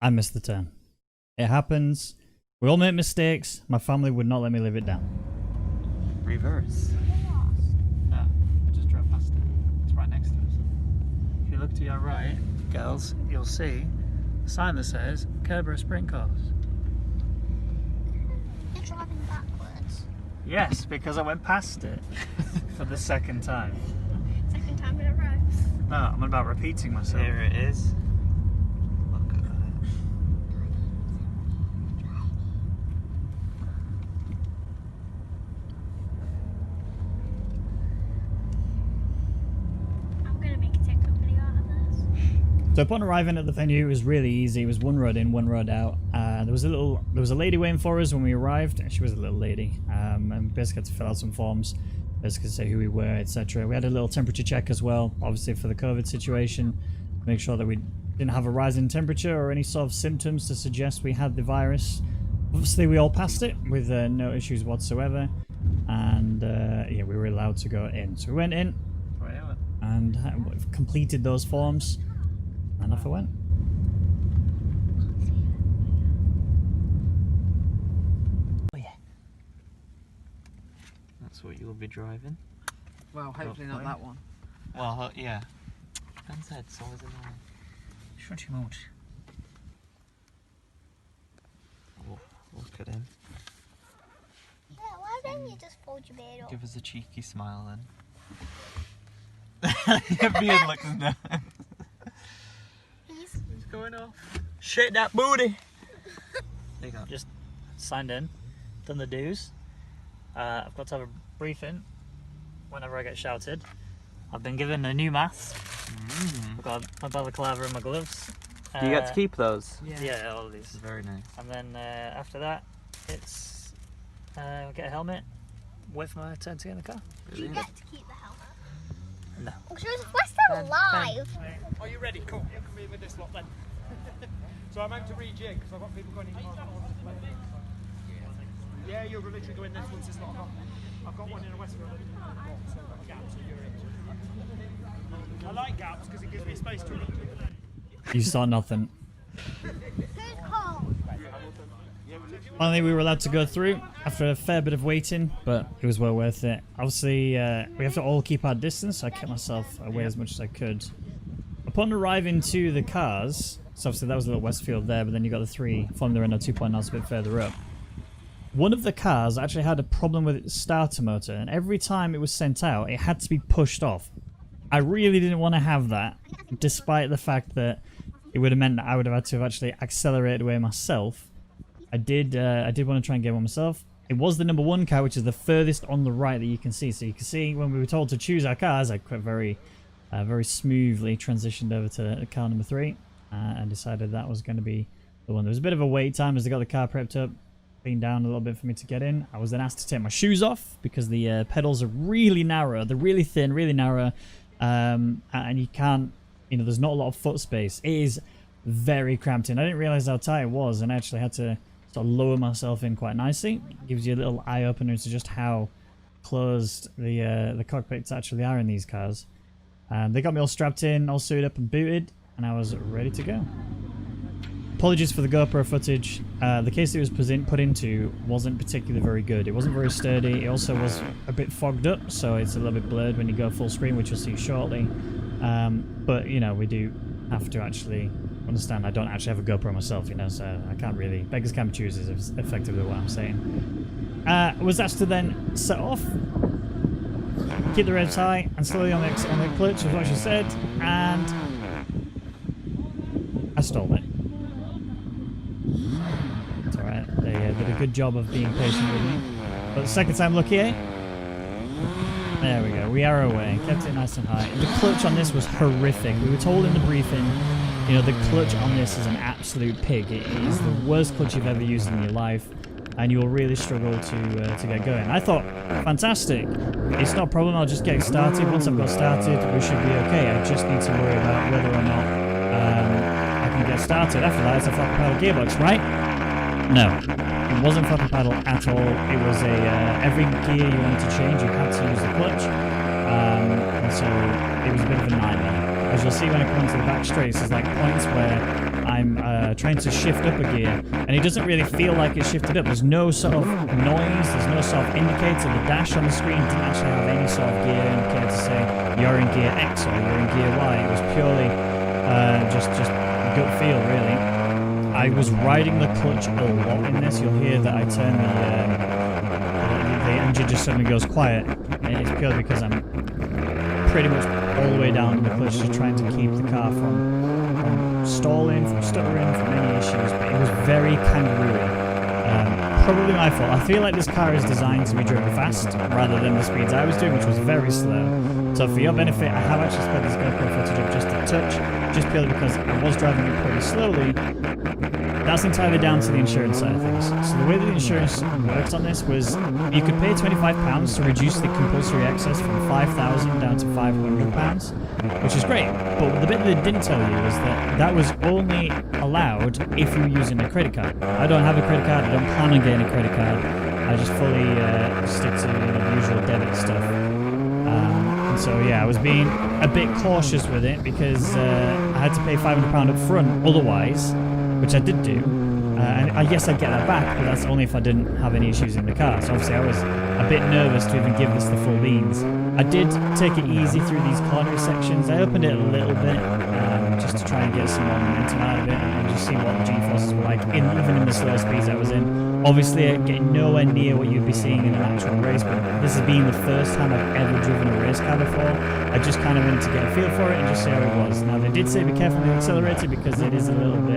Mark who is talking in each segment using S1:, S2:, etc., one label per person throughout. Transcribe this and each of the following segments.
S1: I missed the turn. It happens. We all make mistakes. My family would not let me live it down.
S2: Reverse. No, I just drove past it. It's right next to us. If you look to your right, girls, you'll see a sign that says Kerber Sprint Cars.
S3: You're driving backwards.
S2: Yes, because I went past it for the second time.
S3: Second time in a row.
S2: No, I'm about repeating myself. Here it is. Look at that.
S3: I'm gonna make a TikTok video out of this.
S1: So upon arriving at the venue, it was really easy. It was one road in, one road out. There was a lady waiting for us when we arrived. She was a little lady, and we basically had to fill out some forms, basically say who we were, etc. We had a little temperature check as well, obviously for the COVID situation, make sure that we didn't have a rise in temperature or any sort of symptoms to suggest we had the virus. Obviously, we all passed it with no issues whatsoever, and yeah, we were allowed to go in. So we went in and completed those forms, and off I went.
S2: Oh yeah. That's what you'll be driving.
S4: Well, hopefully not that one.
S2: Well, yeah. Ben's head's always annoying. Shut your mouth. Oh, look at him.
S3: Yeah, why don't you just fold your beard up?
S2: Give us a cheeky smile then. Your beard looks nice.
S3: He's
S2: Going off. Shake that booty. There you go.
S4: Just signed in, done the dues. I've got to have a briefing whenever I get shouted. I've been given a new mask. I've got my balaclava and my gloves.
S2: Do you get to keep those?
S4: Yeah, all of these.
S2: Very nice.
S4: And then after that, it's get a helmet, wait for my turn to get in the car.
S3: Do you get to keep the helmet?
S4: No.
S3: Oh, we're still live.
S5: Are you ready? Cool. You can be with this lot then. So I'm out to rejig because I've got people going in. Yeah, you'll literally go in this once it's not on. I've got one in a Westfield. So I've got a gap, so you're in. I like gaps because it gives me space to run.
S1: You saw nothing.
S3: Who's cold?
S1: Finally, we were allowed to go through after a fair bit of waiting, but it was well worth it. Obviously, we have to all keep our distance, so I kept myself away as much as I could. Upon arriving to the cars, so obviously that was a little Westfield there, but then you got the 3 Formula Renault 2.0 a bit further up. One of the cars actually had a problem with its starter motor, and every time it was sent out, it had to be pushed off. I really didn't want to have that, despite the fact that it would have meant that I would have had to have actually accelerated away myself. I did want to try and get one myself. It was the number 1 car, which is the furthest on the right that you can see. So you can see when we were told to choose our cars, I quite very smoothly transitioned over to car number 3 and decided that was going to be the one. There was a bit of a wait time as they got the car prepped up, being down a little bit for me to get in. I was then asked to take my shoes off because the pedals are really narrow. They're really thin, really narrow, and you can't, you know, there's not a lot of foot space. It is very cramped in. I didn't realize how tight it was, and I actually had to sort of lower myself in quite nicely. It gives you a little eye opener to just how closed the cockpits actually are in these cars. They got me all strapped in, all suited up and booted, and I was ready to go. Apologies for the GoPro footage. The case it was put into wasn't particularly very good. It wasn't very sturdy. It also was a bit fogged up, so it's a little bit blurred when you go full screen, which you'll see shortly. But, you know, we do have to actually understand I don't actually have a GoPro myself, you know, so I can't really... Beggars can't be choosers is effectively what I'm saying. I was asked to then set off, keep the revs high, and slowly on the clutch, is what she said, and I stalled it. It's alright, they did a good job of being patient with me. But the second time lucky, eh? There we go, we are away, kept it nice and high. The clutch on this was horrific. We were told in the briefing, you know, the clutch on this is an absolute pig. It is the worst clutch you've ever used in your life, and you will really struggle to get going. I thought, fantastic, it's not a problem, I'll just get started. Once I've got started, we should be okay. I just need to worry about whether or not I can get started. After that, it's a flat pedal gearbox, right? No, it wasn't flat pedal at all. It was every gear you wanted to change, you had to use the clutch, and so it was a bit of a nightmare. As you'll see when I come onto the back straights, there's like points where I'm trying to shift up a gear, and it doesn't really feel like it's shifted up. There's no sort of noise, there's no sort of indicator. The dash on the screen didn't actually have any sort of gear indicator to say you're in gear X or you're in gear Y. It was purely just gut feel, really. I was riding the clutch a lot in this. You'll hear that I turn the engine just suddenly goes quiet. And it's purely because I'm pretty much all the way down the clutch, just trying to keep the car from stalling, from stuttering, from any issues. But it was very kangaroo-y. Probably my fault. I feel like this car is designed to be driven fast rather than the speeds I was doing, which was very slow. So for your benefit, I have actually sped this GoPro footage up just a touch, just purely because I was driving it pretty slowly. That's entirely down to the insurance side of things. So the way that the insurance works on this was you could pay £25 to reduce the compulsory excess from £5,000 down to £500, which is great. But the bit that they didn't tell you was that that was only allowed if you were using a credit card. I don't have a credit card. I don't plan on getting a credit card. I just fully stick to the usual debit stuff. And so yeah, I was being a bit cautious with it because I had to pay £500 up front otherwise, which I did do, and yes, I'd get that back, but that's only if I didn't have any issues in the car. So obviously I was a bit nervous to even give this the full beans. I did take it easy through these corner sections. I opened it a little bit, just to try and get some more momentum out of it and just see what the G-forces were like, even in the slow speeds I was in. Obviously, getting nowhere near what you'd be seeing in an actual race, but this has been the first time I've ever driven a race car before. I just kind of wanted to get a feel for it and just see how it was. Now, they did say be careful on the accelerator because it is a little bit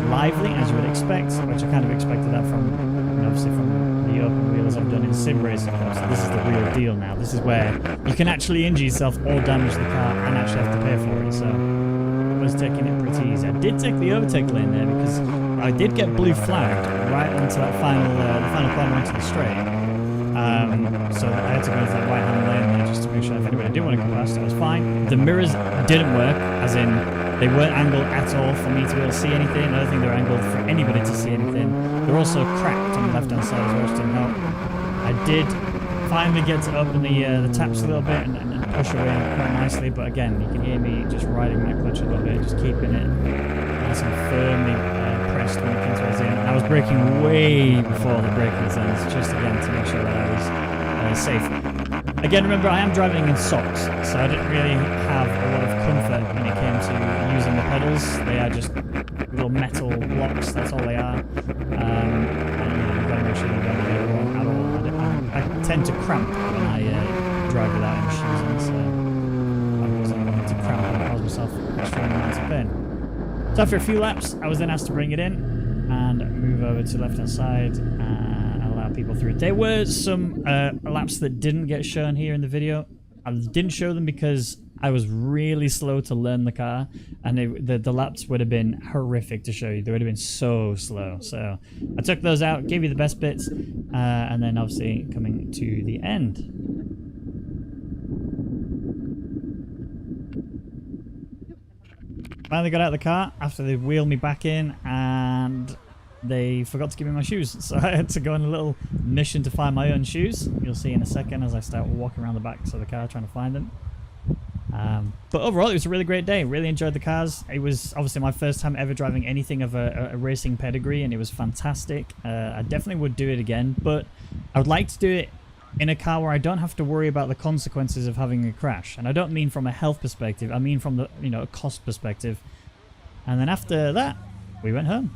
S1: lively, as you would expect, which I kind of expected that from, obviously from the open wheels I've done in sim racing. So this is the real deal now. This is where you can actually injure yourself or damage the car and actually have to pay for it. So I was taking it pretty easy. I did take the overtake lane there because I did get blue flagged right into that final corner into the straight. So I had to go into that right-hand lane there just to make sure if anybody did want to come past, I was fine. The mirrors didn't work, as in they weren't angled at all for me to be able to see anything. I don't think they were angled for anybody to see anything. They're also cracked on the left-hand side as well, which didn't help. I did finally get to open the taps a little bit and push away quite nicely, but again, you can hear me just riding that clutch a little bit, just keeping it nice and firmly pressed when it came towards the end. I was braking way before the braking zones, just again to make sure that I was safe. Again, remember, I am driving in socks, so I didn't really have a lot of comfort when it came to using the pedals. They are just little metal blocks, that's all they are. And you've got to make sure you don't get it wrong at all. I tend to cramp when I drive without any shoes on, so I wasn't wanting to cramp and cause myself extreme amounts of pain. So after a few laps, I was then asked to bring it in and move over to the left-hand side and allow people through. There were some laps that didn't get shown here in the video. I didn't show them because I was really slow to learn the car, and the laps would have been horrific to show you. They would have been so slow. So I took those out, gave you the best bits, and then obviously coming to the end. Finally got out of the car after they wheeled me back in, and they forgot to give me my shoes. So I had to go on a little mission to find my own shoes. You'll see in a second as I start walking around the back of the car trying to find them. But overall, it was a really great day. Really enjoyed the cars. It was obviously my first time ever driving anything of a racing pedigree, and it was fantastic. I definitely would do it again, but I would like to do it in a car where I don't have to worry about the consequences of having a crash. And I don't mean from a health perspective, I mean from the, a cost perspective. And then after that, we went home.